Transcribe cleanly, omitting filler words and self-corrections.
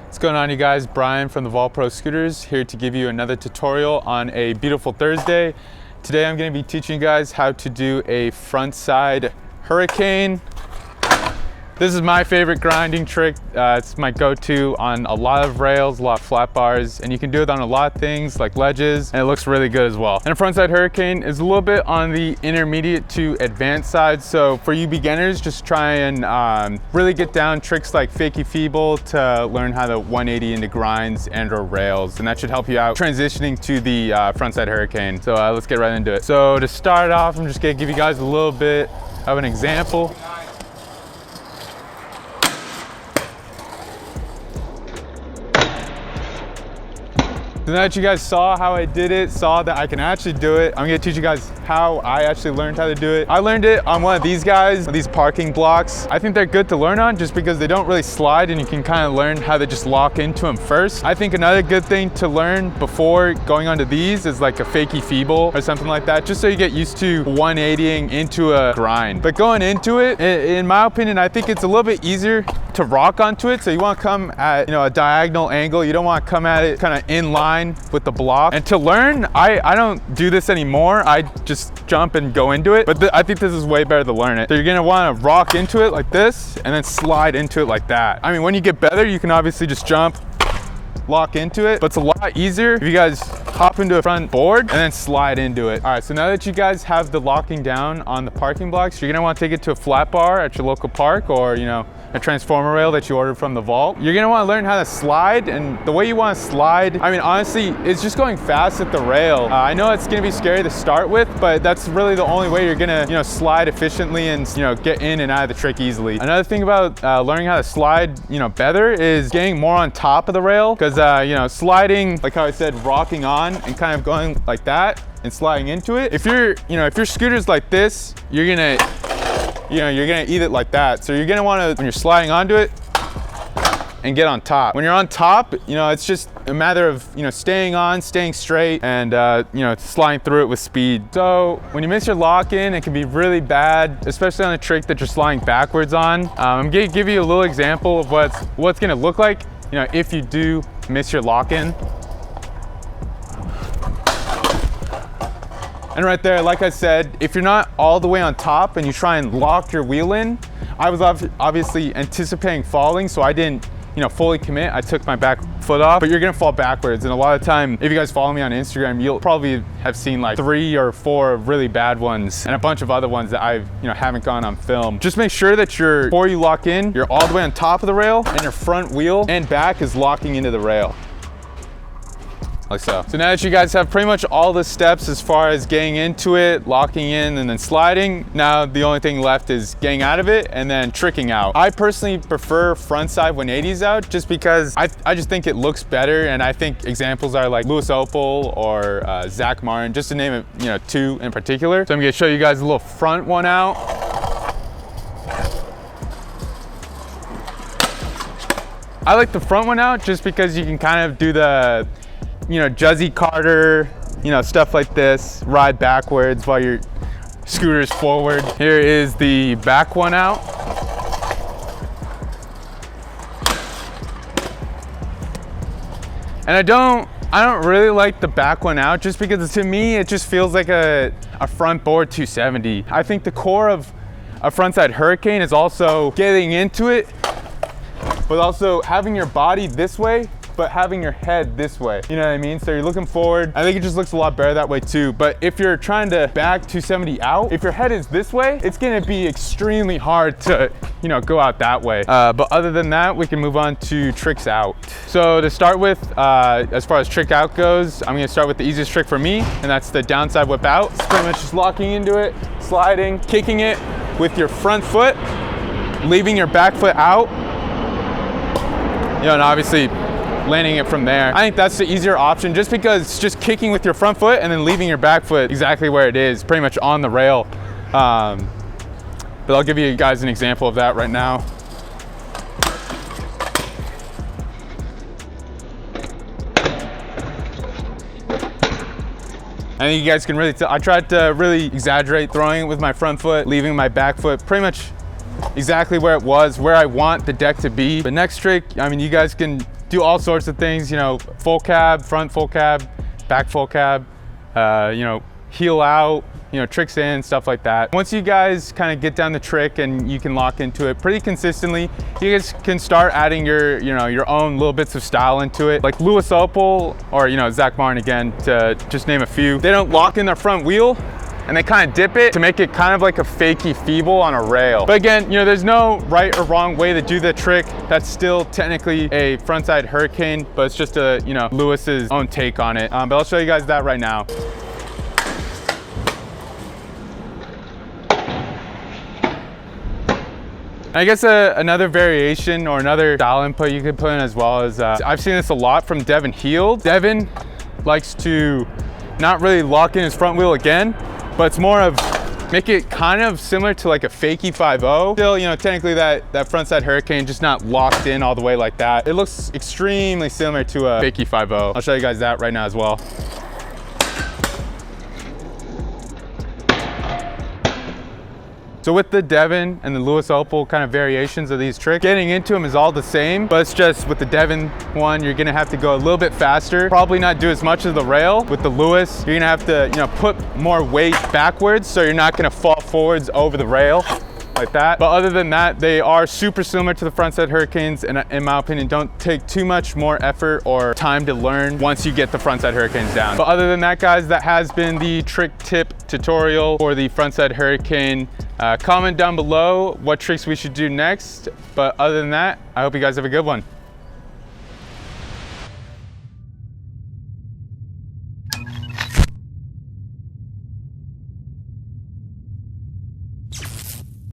What's going on, you guys? Brian from TheVaultProScooters here to give you another tutorial on a beautiful Thursday. Today I'm going to be teaching you guys how to do a frontside hurricane. This is my favorite grinding trick. It's my go-to on a lot of rails, a lot of flat bars, and you can do it on a lot of things like ledges, and it looks really good as well. And a frontside hurricane is a little bit on the intermediate to advanced side. So for you beginners, just try and really get down tricks like fakie feeble to learn how to 180 into grinds and or rails, and that should help you out transitioning to the frontside hurricane. So let's get right into it. So to start off, I'm just gonna give you guys a little bit of an example. So now that you guys saw how I did it, saw that I can actually do it, I'm gonna teach you guys how I actually learned how to do it. I learned it on one of these guys, these parking blocks. I think they're good to learn on just because they don't really slide and you can kind of learn how to just lock into them first. I think another good thing to learn before going onto these is like a fakie feeble or something like that, just so you get used to 180ing into a grind. But going into it, in my opinion, I think it's a little bit easier to rock onto it. So you want to come at a diagonal angle. You don't want to come at it kind of in line with the block. And to learn, I don't do this anymore. I just jump and go into it. But I think this is way better to learn it. So you're gonna want to rock into it like this and then slide into it like that. I mean, when you get better, you can obviously just jump, lock into it, but it's a lot easier if you guys hop into a front board and then slide into it. All right, so now that you guys have the locking down on the parking blocks, you're gonna want to take it to a flat bar at your local park, or a transformer rail that you ordered from the vault. You're gonna want to learn how to slide, and the way you want to slide, I mean, honestly, it's just going fast at the rail. I know it's gonna be scary to start with, but that's really the only way you're gonna slide efficiently and get in and out of the trick easily. Another thing about learning how to slide better is getting more on top of the rail, because sliding, like how I said, rocking on and kind of going like that and sliding into it. If your scooter's like this, you're gonna eat it like that. So you're gonna wanna, when you're sliding onto it, and get on top. When you're on top, it's just a matter of, staying straight and, sliding through it with speed. So when you miss your lock in, it can be really bad, especially on a trick that you're sliding backwards on. I'm gonna give you a little example of what's gonna look like, if you do miss your lock in. And right there, like I said, if you're not all the way on top and you try and lock your wheel in, I was obviously anticipating falling, so I didn't fully commit. I took my back foot off, but you're gonna fall backwards. And a lot of time, if you guys follow me on Instagram, you'll probably have seen like 3 or 4 really bad ones and a bunch of other ones that I haven't gone on film. Just make sure that before you lock in, you're all the way on top of the rail and your front wheel and back is locking into the rail. Like so. So now that you guys have pretty much all the steps as far as getting into it, locking in, and then sliding, now the only thing left is getting out of it and then tricking out. I personally prefer frontside 180s out just because I just think it looks better, and I think examples are like Louis Opel or Zach Martin, just to name it, 2 in particular. So I'm gonna show you guys a little front one out. I like the front one out just because you can kind of do the Juzzy Carter, stuff like this, ride backwards while your scooter's forward. Here is the back one out. And I don't really like the back one out just because to me, it just feels like a front board 270. I think the core of a frontside hurricane is also getting into it, but also having your body this way, but having your head this way. You know what I mean? So you're looking forward. I think it just looks a lot better that way too. But if you're trying to back 270 out, if your head is this way, it's gonna be extremely hard to, go out that way. But other than that, we can move on to tricks out. So to start with, as far as trick out goes, I'm gonna start with the easiest trick for me, and that's the downside whip out. It's pretty much just locking into it, sliding, kicking it with your front foot, leaving your back foot out, and obviously landing it from there. I think that's the easier option just because it's just kicking with your front foot and then leaving your back foot exactly where it is, pretty much on the rail. But I'll give you guys an example of that right now. I think you guys can really tell. I tried to really exaggerate throwing it with my front foot, leaving my back foot pretty much exactly where it was, where I want the deck to be. The next trick, I mean, you guys can do all sorts of things, you know, full cab, front full cab, back full cab, you know, heel out, you know, tricks in, stuff like that. Once you guys kind of get down the trick and you can lock into it pretty consistently, you guys can start adding your, you know, your own little bits of style into it. Like Louis Opel or, you know, Zach Martin again, to just name a few. They don't lock in their front wheel and they kind of dip it to make it kind of like a fakey feeble on a rail. But again, you know, there's no right or wrong way to do the trick. That's still technically a frontside hurricane, but it's just a, you know, Lewis's own take on it. But I'll show you guys that right now. I guess another variation or another style input you could put in as well is, I've seen this a lot from Devin Heald. Devin likes to not really lock in his front wheel again, but it's more of make it kind of similar to like a fakey 5.0. Still, you know, technically that frontside hurricane, just not locked in all the way like that. It looks extremely similar to a fakey 5.0. I'll show you guys that right now as well. So with the Devin and the Louis Opel kind of variations of these tricks, getting into them is all the same, but it's just with the Devin one, you're gonna have to go a little bit faster, probably not do as much of the rail. With the Louis, you're gonna have to, you know, put more weight backwards so you're not gonna fall forwards over the rail like that. But other than that, they are super similar to the frontside hurricanes, and in my opinion, don't take too much more effort or time to learn once you get the frontside hurricanes down. But other than that, guys, that has been the trick tip tutorial for the frontside hurricane. Comment down below what tricks we should do next. But other than that, I hope you guys have a good one.